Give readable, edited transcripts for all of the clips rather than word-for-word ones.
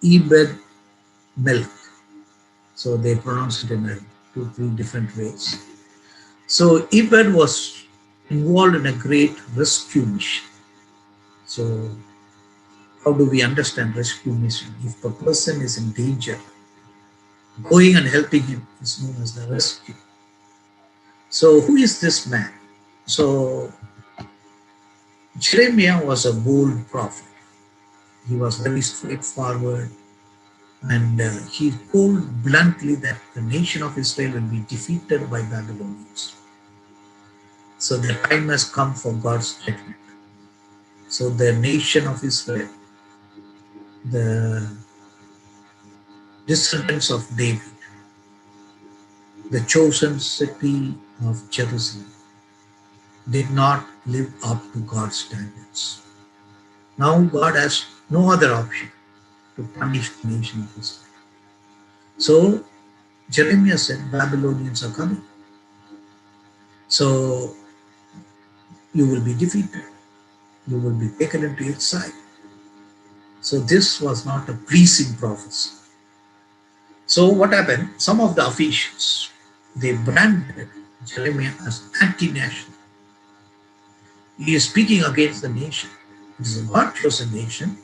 Ebed Melech. So they pronounce it in two, three different ways. So Ebed was involved in a great rescue mission. So how do we understand rescue mission? If a person is in danger, going and helping him is known as the rescue. So who is this man? So Jeremiah was a bold prophet. He was very straightforward, and he told bluntly that the nation of Israel will be defeated by Babylonians. So the time has come for God's judgment. So the nation of Israel, the descendants of David, the chosen city of Jerusalem, did not live up to God's standards. Now God has no other option to punish the nation of Israel. So Jeremiah said, Babylonians are coming. So you will be defeated. You will be taken into exile. So this was not a pleasing prophecy. So what happened? Some of the officials, they branded Jeremiah as anti-national. He is speaking against the nation. It is a God-chosen nation.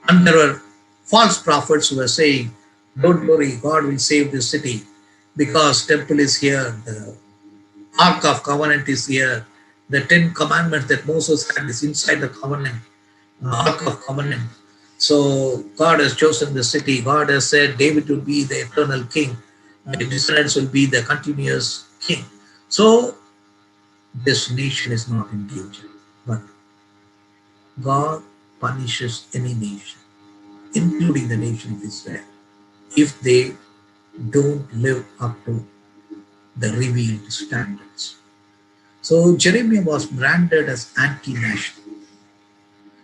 And there were false prophets who were saying, don't worry, God will save this city because temple is here, the Ark of Covenant is here, the 10 commandments that Moses had is inside the covenant, Ark of Covenant. So God has chosen the city. God has said David will be the eternal king. His descendants will be the continuous king. So this nation is not in danger. But God punishes any nation, including the nation of Israel, if they don't live up to the revealed standards. So Jeremiah was branded as anti-national.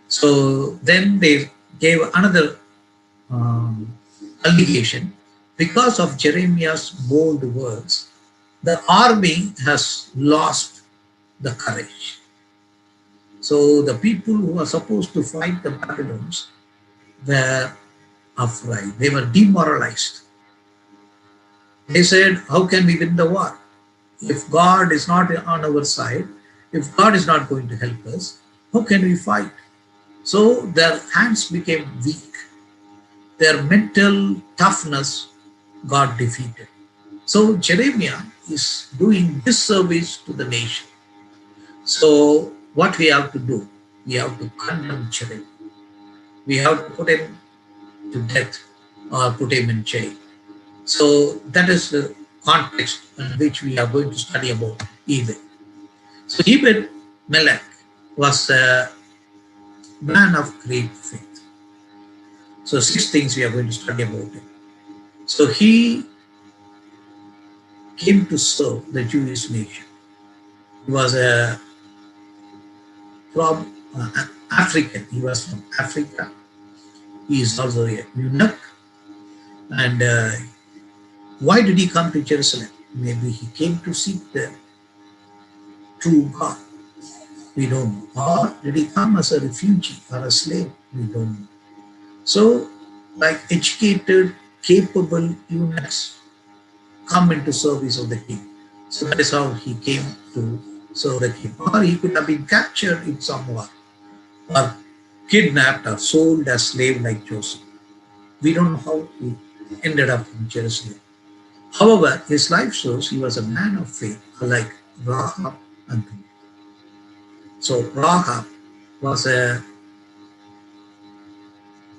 So then they gave another allegation. Because of Jeremiah's bold words, the army has lost the courage. So the people who were supposed to fight the Babylons were afraid. They were demoralized. They said, how can we win the war? If God is not on our side, if God is not going to help us, how can we fight? So their hands became weak. Their mental toughness got defeated. So Jeremiah is doing disservice to the nation. So what we have to do? We have to condemn Jeremiah. We have to put him to death or put him in jail. So that is the context in which we are going to study about Ebed. So Ebed Melech was a man of great faith. So 6 things we are going to study about him. So he came to serve the Jewish nation. He was from African. He was from Africa. He is also a eunuch. And why did he come to Jerusalem? Maybe he came to seek the true God. We don't know. Or did he come as a refugee or a slave? We don't know. So, like educated, capable eunuchs come into service of the king. So that is how he came to serve the king. Or he could have been captured in some war, or kidnapped or sold as slave like Joseph. We don't know how he ended up in Jerusalem. However, his life shows he was a man of faith, like Rahab and Ruth. So Rahab was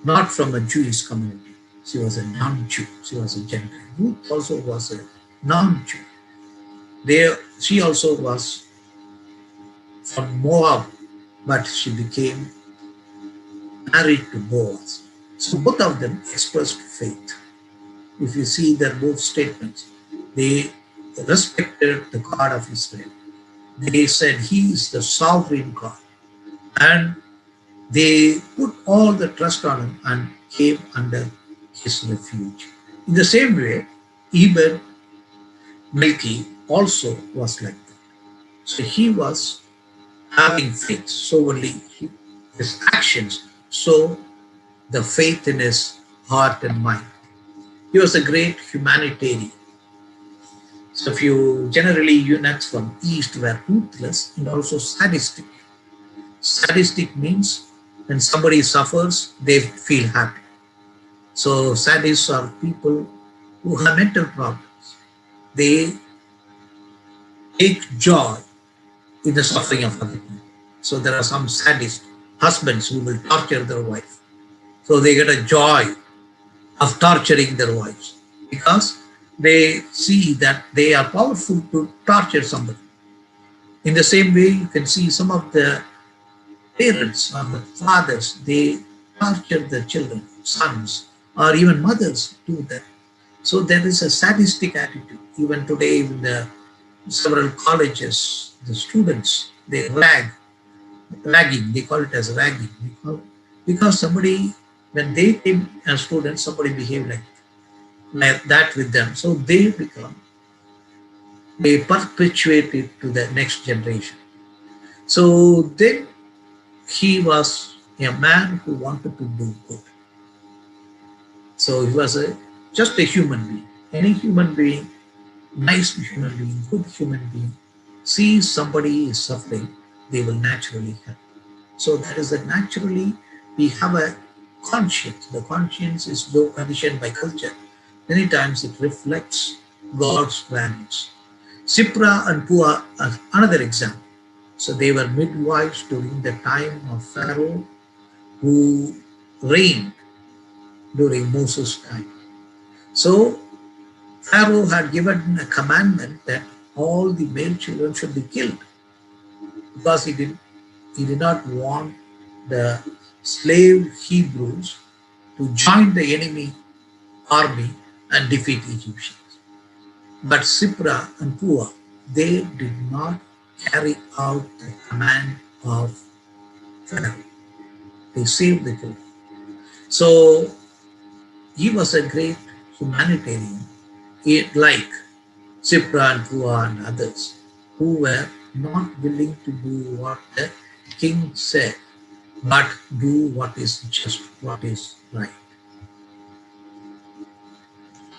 not from a Jewish community. She was a non-Jew. She was a Gentile. Ruth also was a non-Jew. She also was from Moab, but she became married to Boaz. So both of them expressed faith. If you see their both statements, they respected the God of Israel. They said he is the sovereign God. And they put all the trust on him and came under his refuge. In the same way, Ebed Melech also was like that. So he was having faith. So only his actions show the faith in his heart and mind. He was a great humanitarian. So few generally eunuchs from east were ruthless and also sadistic. Sadistic means when somebody suffers, they feel happy. So sadists are people who have mental problems. They take joy in the suffering of other people. So there are some sadist husbands who will torture their wife. So they get a joy of torturing their wives because they see that they are powerful to torture somebody. In the same way, you can see some of the parents or the fathers, they torture their children, sons, or even mothers do that. So there is a sadistic attitude. Even today in the several colleges, the students, they ragging, they call it as ragging. Because somebody, when they came as students, somebody behaved like that with them. So they perpetuate it to the next generation. So then he was a man who wanted to do good. So he was just a human being. Any human being, nice human being, good human being, sees somebody is suffering, they will naturally help. So that is that naturally we have a conscience. The conscience is though conditioned by culture. Many times it reflects God's values. Sipra and Pua are another example. So they were midwives during the time of Pharaoh who reigned during Moses' time. So Pharaoh had given a commandment that all the male children should be killed because he did not want the slave Hebrews to join the enemy army and defeat Egyptians. But Sipra and Pua, they did not carry out the command of Pharaoh. They saved the children. So he was a great humanitarian, like Sipra and Pua and others, who were not willing to do what the king said, but do what is just, what is right.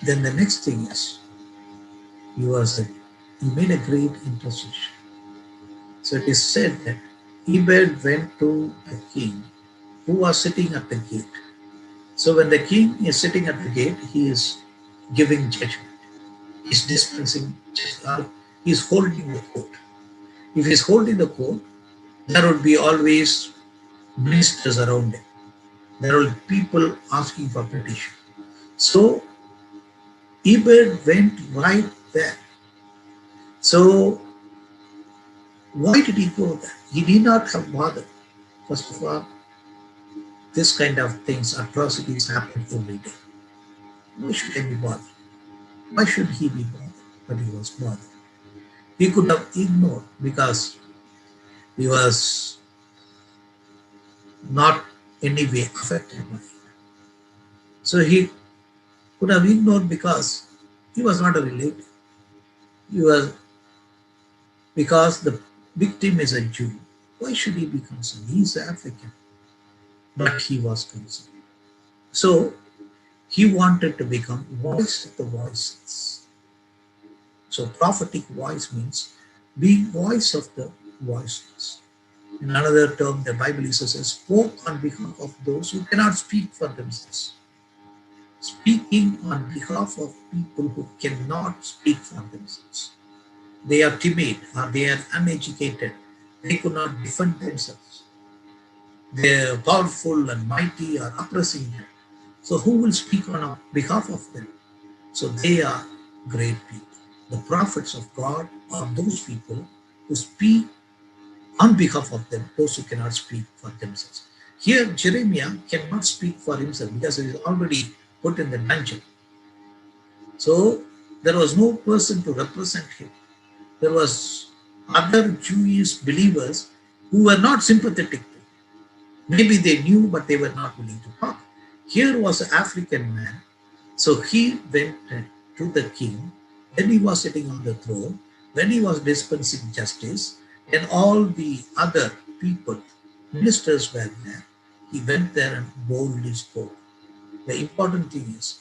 Then the next thing is, he made a great intercession. So it is said that Ebed went to the king who was sitting at the gate. So when the king is sitting at the gate, he is giving judgment. He's dispensing, he's holding the court. If he's holding the court, there would be always ministers around him. There will be people asking for petition. So Ebed went right there. So why did he go there? He did not have bother. First of all, this kind of things, atrocities happen every day. Why should I be bothered? Why should he be bothered? But he was bothered. He could have ignored because he was not any way affected by it. So he could have ignored because he was not a relative. He was because the victim is a Jew. Why should he be concerned? He is African, but he was concerned. So he wanted to become voice of the voiceless. So prophetic voice means being voice of the voiceless. In another term, the Bible uses spoke on behalf of those who cannot speak for themselves. Speaking on behalf of people who cannot speak for themselves. They are timid or they are uneducated. They could not defend themselves. They are powerful and mighty or oppressing them. So who will speak on behalf of them? So they are great people. The prophets of God are those people who speak on behalf of them, those who cannot speak for themselves. Here, Jeremiah cannot speak for himself because he is already put in the dungeon. So there was no person to represent him. There was other Jewish believers who were not sympathetic to him. Maybe they knew, but they were not willing to talk. Here was an African man. So he went to the king. Then he was sitting on the throne. When he was dispensing justice, and all the other people, ministers were there. He went there and boldly spoke. The important thing is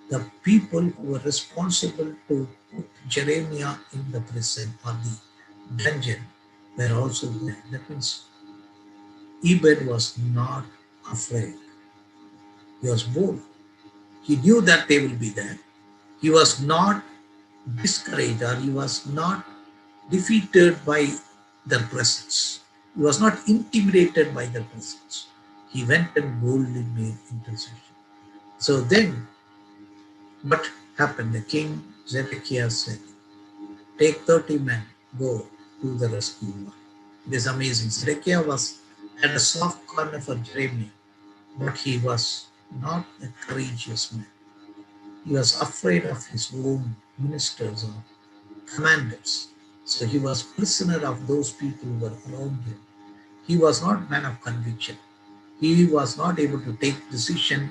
the people who were responsible to put Jeremiah in the prison or the dungeon were also there. That means Ebed was not afraid. He was bold. He knew that they will be there. He was not discouraged or he was not defeated by their presence. He was not intimidated by their presence. He went and boldly made intercession. So then what happened? The king Zedekiah said, take 30 men, go to the rescue. It is amazing. Zedekiah was at a soft corner for Jeremiah, but he was not a courageous man. He was afraid of his own ministers or commanders. So he was prisoner of those people who were around him. He was not man of conviction. He was not able to take decision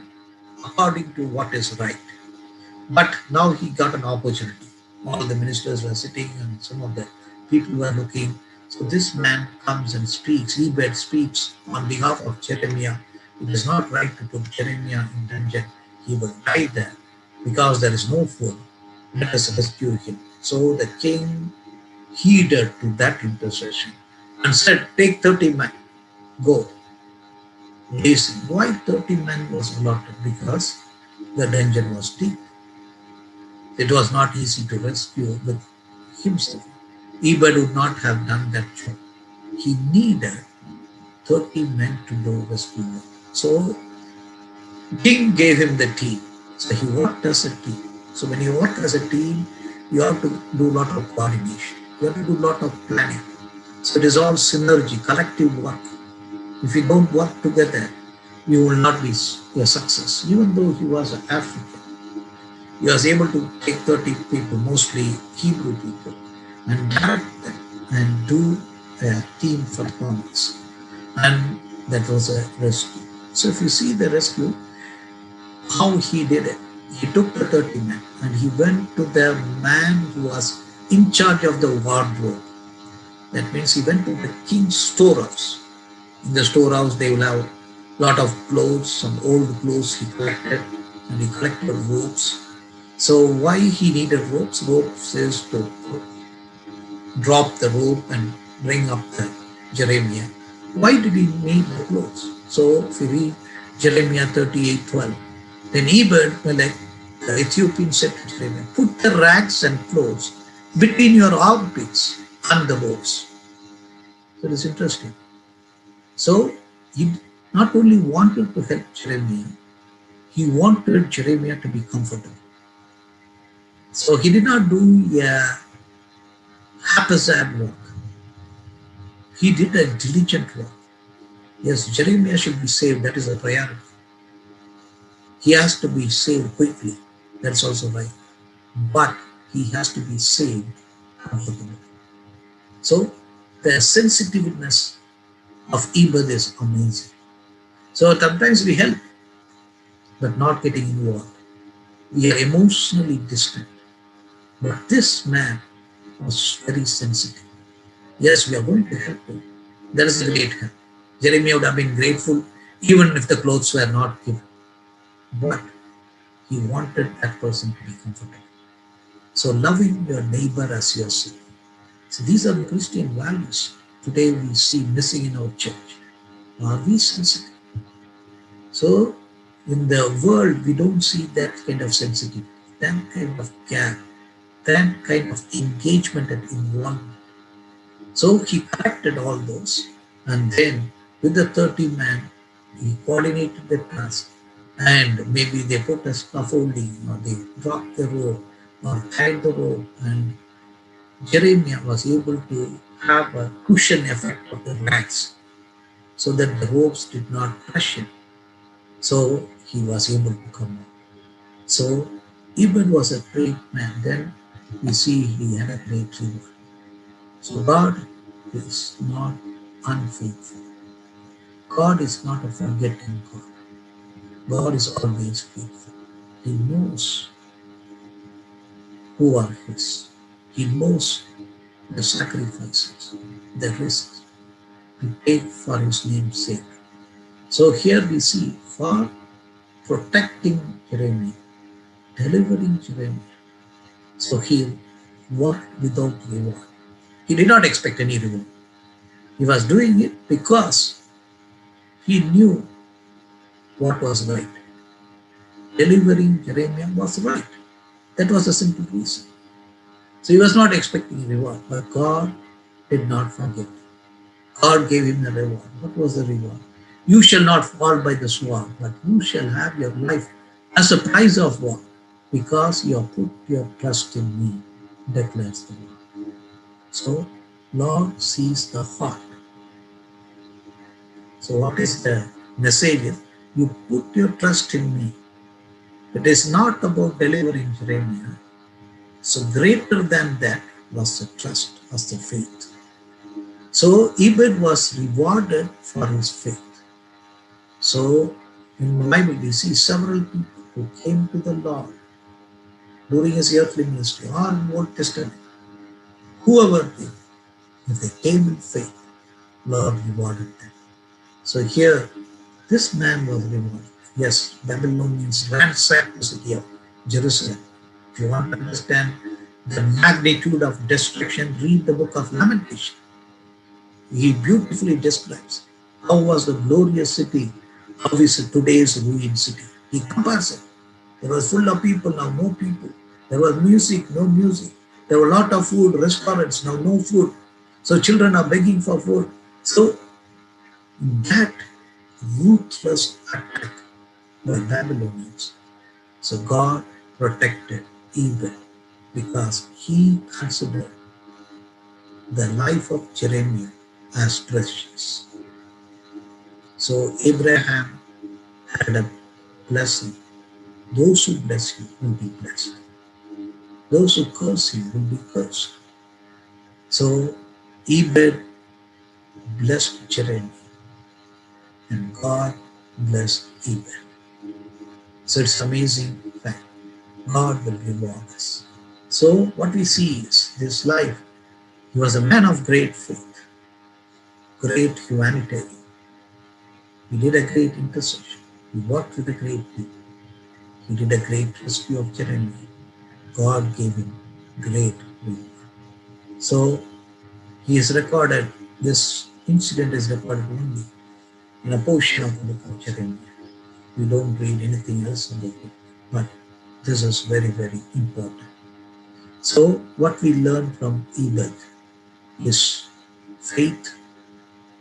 according to what is right. But now he got an opportunity. All the ministers were sitting and some of the people were looking. So this man comes and speaks. Ebed speaks on behalf of Jeremiah. It is not right to put Jeremiah in dungeon. He will die there because there is no food. Let us rescue him. So the king heeded to that intercession and said, take 30 men, go. Listen, why 30 men was allotted? Because the dungeon was deep. It was not easy to rescue with himself. Ebed would not have done that job. He needed 30 men to do rescue work. So king gave him the team. So he worked as a team. So when you work as a team, you have to do a lot of coordination. You have to do a lot of planning. So it is all synergy, collective work. If you don't work together, you will not be a success. Even though he was an African, he was able to take 30 people, mostly Hebrew people, and direct them and do a team performance. And that was a rescue. So if you see the rescue, how he did it, he took the 30 men and he went to the man who was in charge of the wardrobe. That means he went to the king's storehouse. In the storehouse, they will have a lot of clothes, some old clothes he collected, and he collected ropes. So why he needed ropes? Ropes is to drop the rope and bring up the Jeremiah. Why did he need the clothes? So if you read Jeremiah 38:12, then Ebed Melech, the Ethiopian, said to Jeremiah, put the rags and clothes between your armpits and the ropes. So it is interesting. So he not only wanted to help Jeremiah, he wanted Jeremiah to be comfortable. So he did not do a haphazard work. He did a diligent work. Yes, Jeremiah should be saved. That is a priority. He has to be saved quickly. That's also right. But he has to be saved comfortably. So the sensitiveness of Ebed is amazing. So sometimes we help, but not getting involved. We are emotionally distant. But this man was very sensitive. Yes, we are going to help him. That is a great help. Jeremiah would have been grateful even if the clothes were not given. But he wanted that person to be comfortable. So loving your neighbor as yourself. So these are the Christian values today we see missing in our church. Are we sensitive? So in the world, we don't see that kind of sensitivity, that kind of care, that kind of engagement and involvement. So he collected all those, and then with the 30 men, he coordinated the task. And maybe they put a scaffolding, or they dropped the rope, or tied the rope, and Jeremiah was able to have a cushion effect of the rags so that the ropes did not crush him. So he was able to come out. So Ebed was a great man. Then we see he had a great reward. So God is not unfaithful. God is not a forgetting God. God is always faithful. He knows who are His. He knows the sacrifices, the risks to take for His name's sake. So here we see, for protecting Jeremiah, delivering Jeremiah. So he worked without reward. He did not expect any reward. He was doing it because he knew what was right. Delivering Jeremiah was right. That was the simple reason. So he was not expecting reward, but God did not forget. God gave him the reward. What was the reward? You shall not fall by the sword, but you shall have your life as a prize of war, because you have put your trust in me, declares the Lord. So, Lord sees the heart. So, what is the message? You put your trust in me. It is not about delivering Jeremiah. So, greater than that was the trust, was the faith. So, Ebed was rewarded for his faith. So, in the Bible, we see several people who came to the Lord during his earthly ministry or in the Old Testament. Whoever they, if they came in faith, Lord rewarded them. So here, this man was rewarded. Yes, Babylonians ransacked the city of Jerusalem. If you want to understand the magnitude of destruction, read the book of Lamentation. He beautifully describes how was the glorious city, how is today's ruined city. He compares it. There was full of people, now no people. There was music, no music. There were a lot of food, restaurants, now no food. So children are begging for food. So that ruthless attack by Babylonians. So God protected Ebed because he considered the life of Jeremiah as precious. So Abraham had a blessing. Those who bless you will be blessed. Those who curse you will be cursed. So Ebed blessed Jeremiah and God blessed Ebed. So it's amazing fact. God will reward us. So what we see is this life. He was a man of great faith, great humanitarian. He did a great intercession. He worked with a great people. He did a great rescue of Jeremiah. God gave him great reward. So he is recorded, this incident is recorded only in a portion of the book of Jeremiah. We don't read anything else in the book, but this is very, very important. So what we learn from Ebed is faith,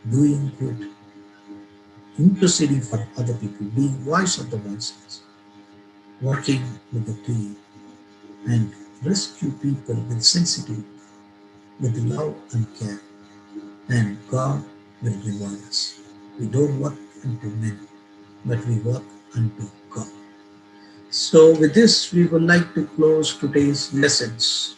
doing good, interceding for other people, being voice of the voiceless, working with the team, and rescue people with sensitivity, with love and care, and God will reward us. We don't work unto men, but we work unto God. So with this, we would like to close today's lessons.